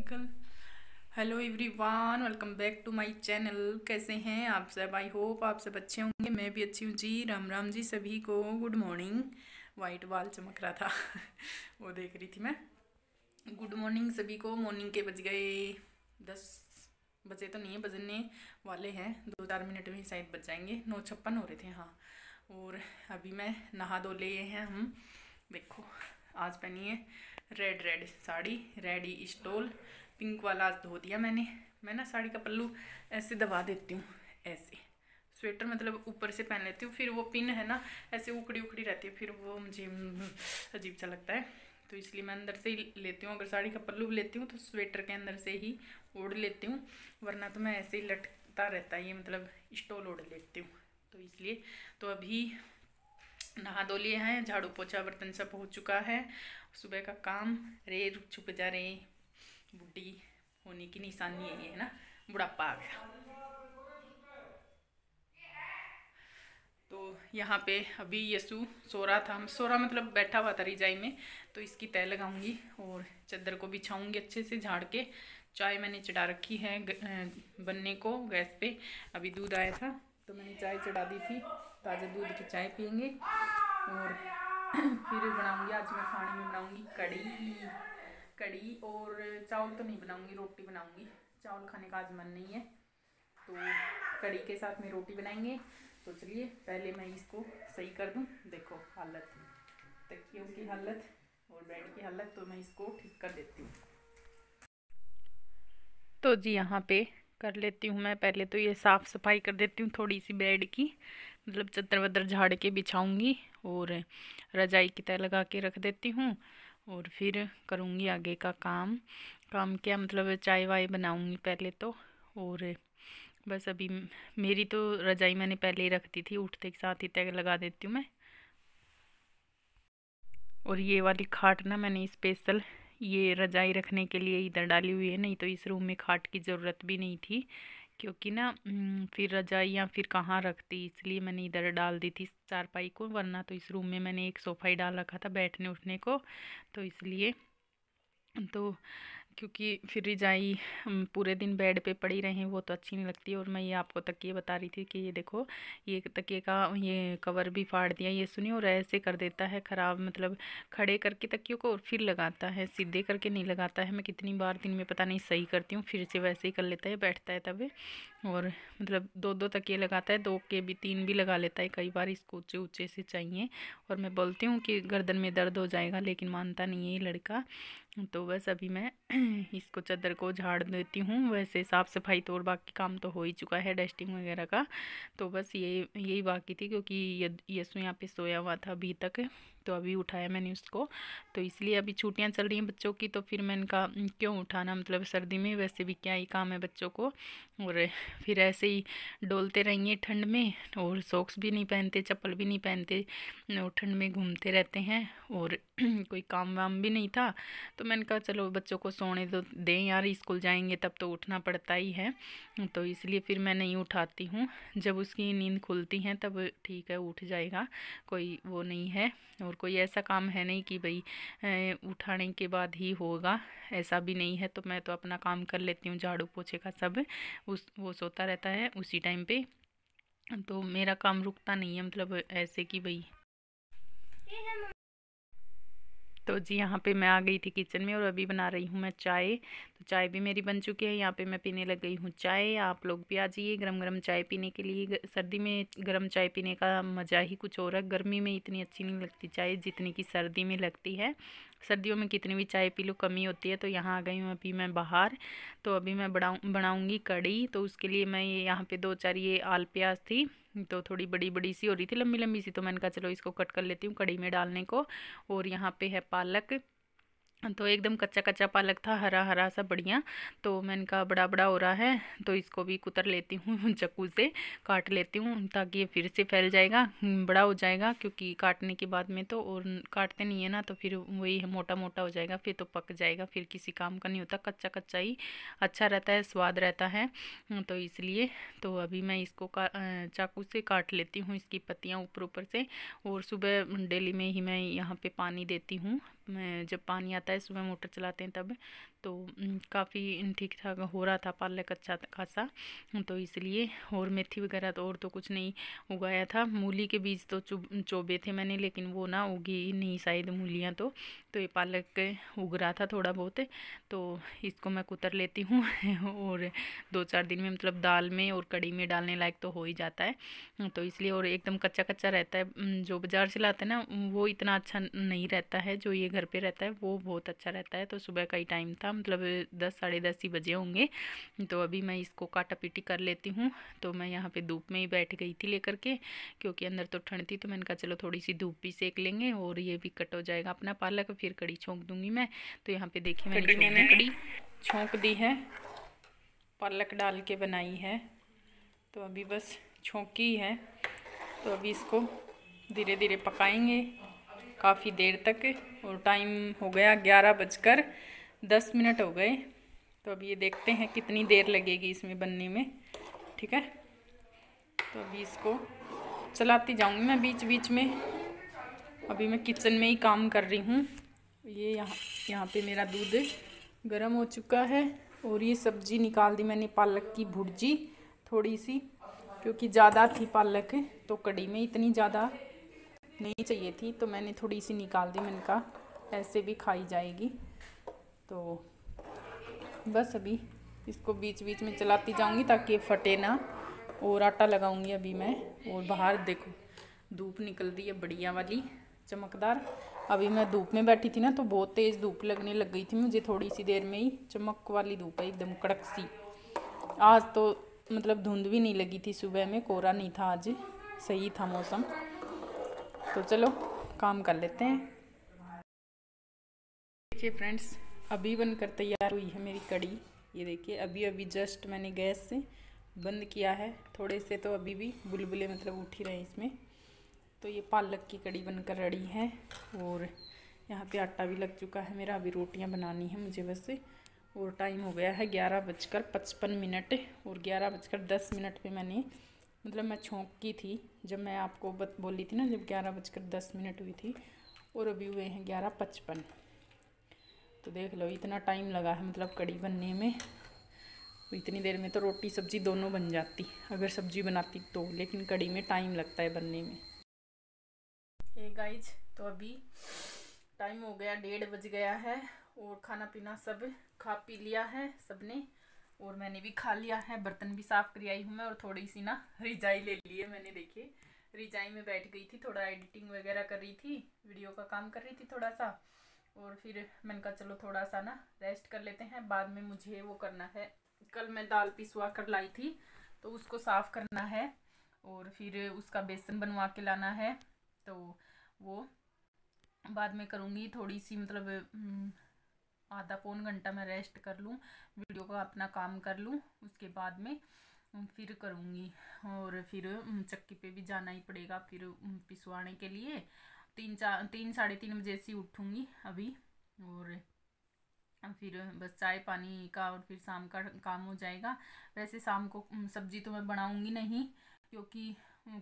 Twinkle. Hello everyone, welcome back to my channel. कैसे हैं आप सब? आई होप आप सब अच्छे होंगे। मैं भी अच्छी हूँ जी। राम राम जी सभी को। Good morning. वाइट बाल चमक रहा था वो देख रही थी मैं। गुड मॉर्निंग सभी को। मॉर्निंग के बज गए 10 बजे तो नहीं है, बजने वाले हैं, 2-4 मिनट में ही शायद बज जाएंगे। 9:56 हो रहे थे हाँ। और अभी मैं नहा धो लिए हैं हम। देखो आज पहनी है red red sari, red he stole, pink वाला आज धो दिया मैंने। मैं ना साड़ी का पल्लू ऐसे दबा देती हूँ, ऐसे स्वेटर मतलब ऊपर से पहन लेती हूँ, फिर वो पिन है ना ऐसे उखड़ी उखड़ी रहती है, फिर वो मुझे अजीब सा लगता है। तो इसलिए मैं अंदर से ही लेती हूँ। अगर साड़ी का पल्लू भी लेती हूँ तो स्वेटर के अंदर से ही ओढ़ लेती हूँ, वरना तो मैं ऐसे ही लटकता रहता है ये, मतलब स्टोल ओढ़ लेती हूँ। तो इसलिए तो अभी नहा धो लिए हैं, झाड़ू पोछा बर्तन सब हो चुका है। सुबह का काम रे रुक छुप जा रहे। बुढ़ी होने की निशानी है ना, बुढ़ापा आ गया। तो यहाँ पे अभी यसु सो रहा था, सो रहा मतलब बैठा हुआ था रजाई में। तो इसकी तह लगाऊंगी और चादर को बिछाऊंगी अच्छे से झाड़ के। चाय मैंने चढ़ा रखी है बनने को गैस पे। अभी दूध आया था तो मैंने चाय चढ़ा दी थी। ताज़ा दूध की चाय पियेंगे और फिर बनाऊंगी। आज मैं खाने में बनाऊंगी कड़ी। कड़ी और चावल तो नहीं बनाऊंगी, रोटी बनाऊंगी। चावल खाने का आज मन नहीं है, तो कड़ी के साथ में रोटी बनाएंगे। तो चलिए पहले मैं इसको सही कर दूं। देखो हालत, तकियों की हालत और बेड की हालत, तो मैं इसको ठीक कर देती हूँ। तो जी यहाँ पे कर लेती हूँ मैं। पहले तो ये साफ़ सफाई कर देती हूँ थोड़ी सी बेड की, मतलब चद्दर वद्दर झाड़ के बिछाऊँगी और रजाई की तह लगा के रख देती हूँ। और फिर करूँगी आगे का काम। काम क्या मतलब चाय वाय बनाऊँगी पहले तो। और बस अभी मेरी तो रजाई मैंने पहले ही रख दी थी, उठते के साथ ही तय लगा देती हूँ मैं। और ये वाली खाट ना मैंने स्पेशल ये रजाई रखने के लिए इधर डाली हुई है, नहीं तो इस रूम में खाट की ज़रूरत भी नहीं थी, क्योंकि ना फिर रजाइयाँ फिर कहाँ रखती, इसलिए मैंने इधर डाल दी थी चारपाई को। वरना तो इस रूम में मैंने एक सोफ़ा ही डाल रखा था बैठने उठने को, तो इसलिए। तो क्योंकि फिर रजाई पूरे दिन बेड पे पड़ी रहें वो तो अच्छी नहीं लगती। और मैं ये आपको तकिए बता रही थी कि ये देखो ये तकिए का ये कवर भी फाड़ दिया, ये सुनिए। और ऐसे कर देता है ख़राब, मतलब खड़े करके तकियों को और फिर लगाता है, सीधे करके नहीं लगाता है। मैं कितनी बार दिन में पता नहीं सही करती हूँ, फिर से वैसे ही कर लेता है, बैठता है तब। और मतलब 2-2 तकिए लगाता है, 2 के भी 3 भी लगा लेता है कई बार। इसको ऊँचे ऊँचे से चाहिए और मैं बोलती हूँ कि गर्दन में दर्द हो जाएगा, लेकिन मानता नहीं है ये लड़का। तो बस अभी मैं इसको चादर को झाड़ देती हूँ। वैसे साफ़ सफाई तो और बाकी काम तो हो ही चुका है, डस्टिंग वगैरह का। तो बस यही बाकी थी, क्योंकि यसु यहाँ पे सोया हुआ था अभी तक, तो अभी उठाया मैंने उसको। तो इसलिए अभी छुट्टियाँ चल रही हैं बच्चों की, तो फिर मैंने कहा क्यों उठाना, मतलब सर्दी में वैसे भी क्या ही काम है बच्चों को। और फिर ऐसे ही डोलते रहेंगे ठंड में, और सॉक्स भी नहीं पहनते, चप्पल भी नहीं पहनते, और ठंड में घूमते रहते हैं। और कोई काम वाम भी नहीं था, तो मैंने कहा चलो बच्चों को सोने तो दें यार, स्कूल जाएंगे तब तो उठना पड़ता ही है। तो इसलिए फिर मैं नहीं उठाती हूँ। जब उसकी नींद खुलती है तब ठीक है, उठ जाएगा, कोई वो नहीं है। और कोई ऐसा काम है नहीं कि भाई उठाने के बाद ही होगा, ऐसा भी नहीं है। तो मैं तो अपना काम कर लेती हूँ, झाड़ू पोछे का सब। वो सोता रहता है उसी टाइम पे, तो मेरा काम रुकता नहीं है, मतलब ऐसे कि भाई। तो जी यहाँ पे मैं आ गई थी किचन में और अभी बना रही हूँ मैं चाय। तो चाय भी मेरी बन चुकी है, यहाँ पे मैं पीने लग गई हूँ चाय। आप लोग भी आ जाइए गरम गरम चाय पीने के लिए। सर्दी में गरम चाय पीने का मज़ा ही कुछ और है। गर्मी में इतनी अच्छी नहीं लगती चाय जितनी कि सर्दी में लगती है। सर्दियों में कितनी भी चाय पी लो कमी होती है। तो यहाँ आ गई हूँ अभी मैं बाहर। तो अभी मैं बनाऊँगी कड़ी। तो उसके लिए मैं यहाँ पे 2-4 ये आल प्याज थी, तो थोड़ी बड़ी बड़ी सी हो रही थी, लंबी लंबी सी, तो मैंने कहा चलो इसको कट कर लेती हूँ कड़ी में डालने को। और यहाँ पे है पालक, तो एकदम कच्चा कच्चा पालक था, हरा हरा सा बढ़िया। तो मैंने कहा बड़ा बड़ा हो रहा है तो इसको भी कुतर लेती हूँ चाकू से काट लेती हूँ, ताकि ये फिर से फैल जाएगा, बड़ा हो जाएगा। क्योंकि काटने के बाद में तो और काटते नहीं है ना, तो फिर वही मोटा मोटा हो जाएगा, फिर तो पक जाएगा, फिर किसी काम का नहीं होता। कच्चा कच्चा ही अच्छा रहता है, स्वाद रहता है। तो इसलिए तो अभी मैं इसको चाकू से काट लेती हूँ इसकी पत्तियाँ ऊपर ऊपर से। और सुबह डेली में ही मैं यहाँ पे पानी देती हूँ, जब पानी आता है सुबह मोटर चलाते हैं तब, तो काफ़ी ठीक ठाक हो रहा था पालक अच्छा खासा, तो इसलिए। और मेथी वगैरह तो और तो कुछ नहीं उगाया था। मूली के बीज तो चोबे थे मैंने, लेकिन वो ना उगी नहीं शायद मूलियाँ, तो ये पालक उग रहा था थोड़ा बहुत, तो इसको मैं कुतर लेती हूँ और 2-4 दिन में मतलब दाल में और कढ़ी में डालने लायक तो हो ही जाता है, तो इसलिए। और एकदम कच्चा कच्चा रहता है, जो बाज़ार से लाते हैं ना वो इतना अच्छा नहीं रहता है, जो ये घर पे रहता है वो बहुत अच्छा रहता है। तो सुबह का ही टाइम था, मतलब 10 साढ़े 10 ही बजे होंगे, तो अभी मैं इसको काटा पीटी कर लेती हूँ। तो मैं यहाँ पे धूप में ही बैठ गई थी लेकर के, क्योंकि अंदर तो ठंड थी, तो मैंने कहा चलो थोड़ी सी धूप भी सेक लेंगे और ये भी कट हो जाएगा अपना पालक, फिर कड़ी छोंक दूंगी मैं। तो यहाँ पे देखिए मैंने कड़ी छोंक दी है, पालक डाल के बनाई है, तो अभी बस छोंकी है। तो अभी इसको धीरे धीरे पकाएंगे काफ़ी देर तक। और टाइम हो गया 11:10 हो गए, तो अब ये देखते हैं कितनी देर लगेगी इसमें बनने में, ठीक है। तो अभी इसको चलाती जाऊंगी मैं बीच बीच में। अभी मैं किचन में ही काम कर रही हूँ। ये यहाँ पे मेरा दूध गर्म हो चुका है, और ये सब्ज़ी निकाल दी मैंने, पालक की भुर्जी थोड़ी सी, क्योंकि ज़्यादा थी पालक, तो कढ़ी में इतनी ज़्यादा नहीं चाहिए थी, तो मैंने थोड़ी सी निकाल दी। मैंने कहा ऐसे भी खाई जाएगी। तो बस अभी इसको बीच बीच में चलाती जाऊंगी ताकि फटे ना। और आटा लगाऊंगी अभी मैं। और बाहर देखो धूप निकल रही है बढ़िया वाली, चमकदार। अभी मैं धूप में बैठी थी ना, तो बहुत तेज़ धूप लगने लग गई थी मुझे, थोड़ी सी देर में ही चमक वाली धूप है, एकदम कड़क सी। आज तो मतलब धुंध भी नहीं लगी थी, सुबह में कोहरा नहीं था, आज सही था मौसम। तो चलो काम कर लेते हैं। देखिए फ्रेंड्स, अभी बनकर तैयार हुई है मेरी कड़ी। ये देखिए अभी जस्ट मैंने गैस से बंद किया है। थोड़े से तो अभी भी बुलबुले मतलब उठ ही रहे हैं इसमें। तो ये पालक की कड़ी बनकर रेडी है। और यहाँ पे आटा भी लग चुका है मेरा, अभी रोटियाँ बनानी है मुझे बस। और टाइम हो गया है 11:55। और 11:10 पे मैंने मतलब मैं छोंक की थी, जब मैं आपको बोली थी ना, जब 11:10 हुई थी। और अभी हुए हैं 11:55। तो देख लो इतना टाइम लगा है मतलब कड़ी बनने में। तो इतनी देर में तो रोटी सब्ज़ी दोनों बन जाती अगर सब्ज़ी बनाती तो, लेकिन कड़ी में टाइम लगता है बनने में। हे गाइज, तो अभी टाइम हो गया 1:30 बज गया है, और खाना पीना सब खा पी लिया है सबने, और मैंने भी खा लिया है। बर्तन भी साफ़ कर आई हूँ मैं, और थोड़ी सी ना रिजाई ले ली है मैंने। देखिए रिजाई में बैठ गई थी, थोड़ा एडिटिंग वगैरह कर रही थी, वीडियो का काम कर रही थी थोड़ा सा। और फिर मैंने कहा चलो थोड़ा सा ना रेस्ट कर लेते हैं, बाद में मुझे वो करना है। कल मैं दाल पिसवा कर लाई थी, तो उसको साफ़ करना है, और फिर उसका बेसन बनवा के लाना है, तो वो बाद में करूँगी। थोड़ी सी मतलब आधा पौन घंटा मैं रेस्ट कर लूँ, वीडियो का अपना काम कर लूँ, उसके बाद में फिर करूँगी। और फिर चक्की पे भी जाना ही पड़ेगा फिर पिसवाने के लिए। 3 साढ़े 3 बजे से उठूँगी अभी, और फिर बस चाय पानी का और फिर शाम का काम हो जाएगा। वैसे शाम को सब्जी तो मैं बनाऊँगी नहीं, क्योंकि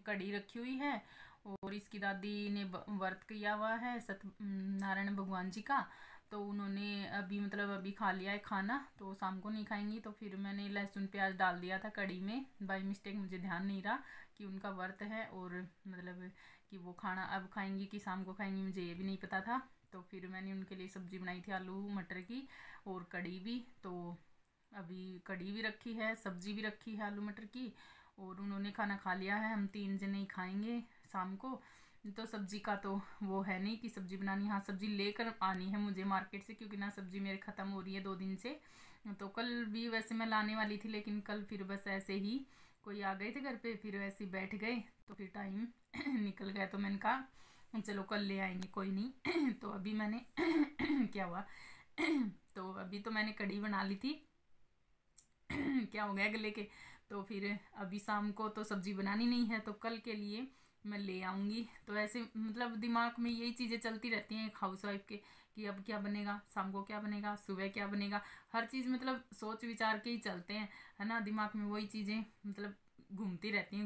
कढ़ी रखी हुई है, और इसकी दादी ने व्रत किया हुआ है सत्यनारायण भगवान जी का, तो उन्होंने अभी खा लिया है खाना, तो शाम को नहीं खाएंगी। तो फिर मैंने लहसुन प्याज डाल दिया था कढ़ी में बाय मिस्टेक, मुझे ध्यान नहीं रहा कि उनका व्रत है, और मतलब कि वो खाना अब खाएंगी कि शाम को खाएंगी, मुझे ये भी नहीं पता था। तो फिर मैंने उनके लिए सब्ज़ी बनाई थी आलू मटर की, और कढ़ी भी। तो अभी कढ़ी भी रखी है, सब्ज़ी भी रखी है आलू मटर की, और उन्होंने खाना खा लिया है। हम 3 जने ही खाएंगे शाम को, तो सब्ज़ी का तो वो है नहीं कि सब्ज़ी बनानी। हाँ सब्ज़ी लेकर आनी है मुझे मार्केट से, क्योंकि ना सब्ज़ी मेरे ख़त्म हो रही है 2 दिन से। तो कल भी वैसे मैं लाने वाली थी, लेकिन कल फिर बस ऐसे ही कोई आ गए थे घर पे, फिर वैसे ही बैठ गए, तो फिर टाइम निकल गया। तो मैंने कहा चलो कल ले आएंगे, कोई नहीं। तो अभी मैंने क्या हुआ तो अभी तो मैंने कढ़ी बना ली थी क्या हो गया गले के। तो फिर अभी शाम को तो सब्ज़ी बनानी नहीं है, तो कल के लिए मैं ले आऊँगी। तो ऐसे मतलब दिमाग में यही चीज़ें चलती रहती हैं एक हाउसवाइफ के, कि अब क्या बनेगा, शाम को क्या बनेगा, सुबह क्या बनेगा। हर चीज़ मतलब सोच विचार के ही चलते हैं, है ना। दिमाग में वही चीज़ें मतलब घूमती रहती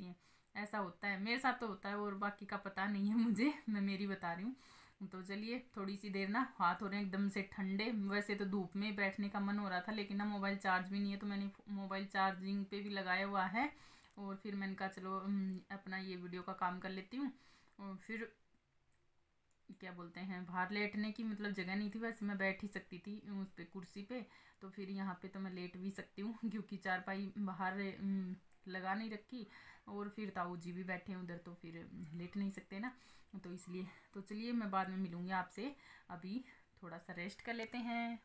हैं। ऐसा होता है मेरे साथ तो होता है, और बाकी का पता नहीं है मुझे, मैं मेरी बता रही हूँ। तो चलिए थोड़ी सी देर ना, हाथ हो रहे हैं एकदम से ठंडे। वैसे तो धूप में बैठने का मन हो रहा था, लेकिन ना मोबाइल चार्ज भी नहीं है, तो मैंने मोबाइल चार्जिंग पे भी लगाया हुआ है। और फिर मैंने कहा चलो अपना ये वीडियो का काम कर लेती हूँ। और फिर क्या बोलते हैं, बाहर लेटने की मतलब जगह नहीं थी, वैसे मैं बैठ ही सकती थी उस पे कुर्सी पे, तो फिर यहाँ पे तो मैं लेट भी सकती हूँ क्योंकि चारपाई बाहर लगा नहीं रखी। और फिर ताऊ जी भी बैठे हैं उधर, तो फिर लेट नहीं सकते ना, तो इसलिए। तो चलिए मैं बाद में मिलूँगी आपसे, अभी थोड़ा सा रेस्ट कर लेते हैं।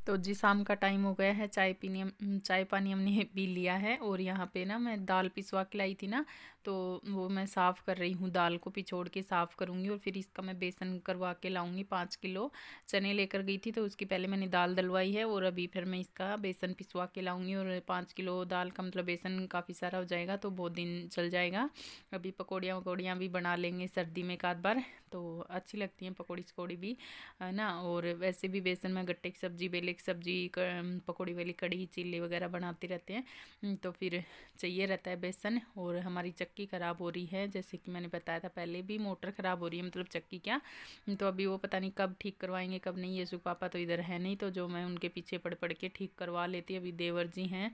तो जी शाम का टाइम हो गया है, चाय पानी हमने पी लिया है। और यहाँ पे ना मैं दाल पिसवा के लाई थी ना, तो वो मैं साफ़ कर रही हूँ, दाल को पिछोड़ के साफ़ करूँगी। और फिर इसका मैं बेसन करवा के लाऊंगी। 5 किलो चने लेकर गई थी, तो उसकी पहले मैंने दाल डलवाई है, और अभी फिर मैं इसका बेसन पिसवा के लाऊंगी। और 5 किलो दाल का मतलब बेसन काफ़ी सारा हो जाएगा, तो बहुत दिन चल जाएगा। अभी पकौड़ियाँ वकौड़ियाँ भी बना लेंगे सर्दी में एक आध बार, तो अच्छी लगती हैं पकौड़ी शकौड़ी भी, है ना। और वैसे भी बेसन में गट्टे की सब्ज़ी, बेले की सब्ज़ी, पकौड़ी वाली कड़ी, चिल्ली वगैरह बनाते रहते हैं, तो फिर चाहिए रहता है बेसन। और हमारी चक्की ख़राब हो रही है, जैसे कि मैंने बताया था पहले भी, मोटर ख़राब हो रही है, मतलब चक्की क्या, तो अभी वो पता नहीं कब ठीक करवाएंगे कब नहीं। यीशु पापा तो इधर है नहीं, तो जो मैं उनके पीछे पड़ पड़ के ठीक करवा लेती। अभी देवर जी हैं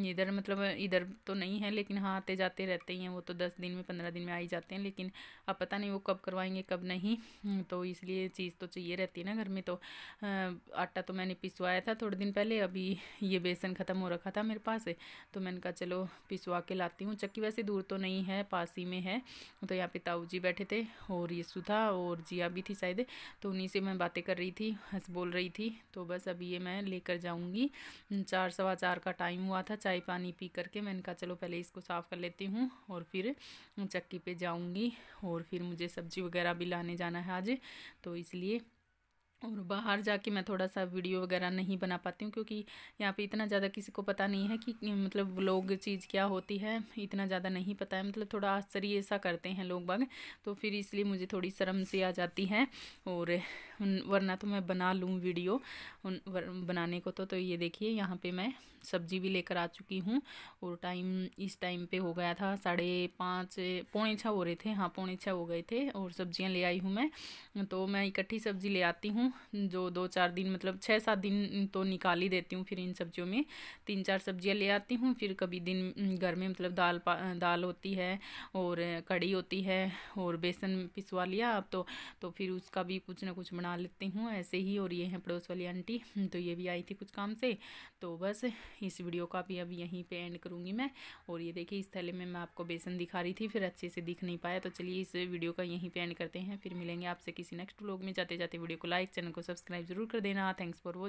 इधर, मतलब इधर तो नहीं है, लेकिन हाँ आते जाते रहते ही हैं वो, तो 10 दिन में 15 दिन में आ ही जाते हैं, लेकिन अब पता नहीं वो कब करवाएंगे कब नहीं। तो इसलिए चीज़ तो चाहिए रहती है ना घर में। तो आटा तो मैंने पिसवाया था थोड़े दिन पहले, अभी ये बेसन ख़त्म हो रखा था मेरे पास, तो मैंने कहा चलो पिसवा के लाती हूँ। चक्की वैसे दूर तो नहीं है, पास ही में है। तो यहाँ पे ताऊ जी बैठे थे, और यीशु था, और जिया भी थी शायद, तो उन्हीं से मैं बातें कर रही थी, हंस बोल रही थी। तो बस अभी ये मैं लेकर जाऊँगी। 4 सवा 4 का टाइम हुआ था, चाय पानी पी करके मैंने कहा चलो पहले इसको साफ़ कर लेती हूँ, और फिर चक्की पे जाऊँगी। और फिर मुझे सब्ज़ी वगैरह भी लाने जाना है आज, तो इसलिए। और बाहर जाके मैं थोड़ा सा वीडियो वगैरह नहीं बना पाती हूँ, क्योंकि यहाँ पे इतना ज़्यादा किसी को पता नहीं है कि मतलब व्लॉग चीज़ क्या होती है, इतना ज़्यादा नहीं पता है, मतलब थोड़ा आश्चर्य ऐसा करते हैं लोग बाग, तो फिर इसलिए मुझे थोड़ी शर्म सी आ जाती है। और वरना तो मैं बना लूँ वीडियो बनाने को। तो ये देखिए यहाँ पे मैं सब्जी भी लेकर आ चुकी हूँ, और इस टाइम पे हो गया था 5:30, पौने 6 हो रहे थे, हाँ पौने 6 हो गए थे। और सब्जियाँ ले आई हूँ मैं, तो मैं इकट्ठी सब्जी ले आती हूँ, जो 2-4 दिन मतलब 6-7 दिन तो निकाल ही देती हूँ। फिर इन सब्जियों में 3-4 सब्जियाँ ले आती हूँ। फिर कभी दिन घर में मतलब दाल होती है, और कढ़ी होती है, और बेसन पिसवा लिया अब तो फिर उसका भी कुछ ना कुछ बना लेती हूँ ऐसे ही। और ये हैं पड़ोस वाली आंटी, तो ये भी आई थी कुछ काम से। तो बस इस वीडियो का भी अभी यहीं पे एंड करूँगी मैं। और ये देखिए इस थैले में मैं आपको बेसन दिखा रही थी, फिर अच्छे से दिख नहीं पाया, तो चलिए इस वीडियो का यहीं पे एंड करते हैं। फिर मिलेंगे आपसे किसी नेक्स्ट व्लॉग में। जाते जाते वीडियो को लाइक, चैनल को सब्सक्राइब जरूर कर देना। Thanks for watching.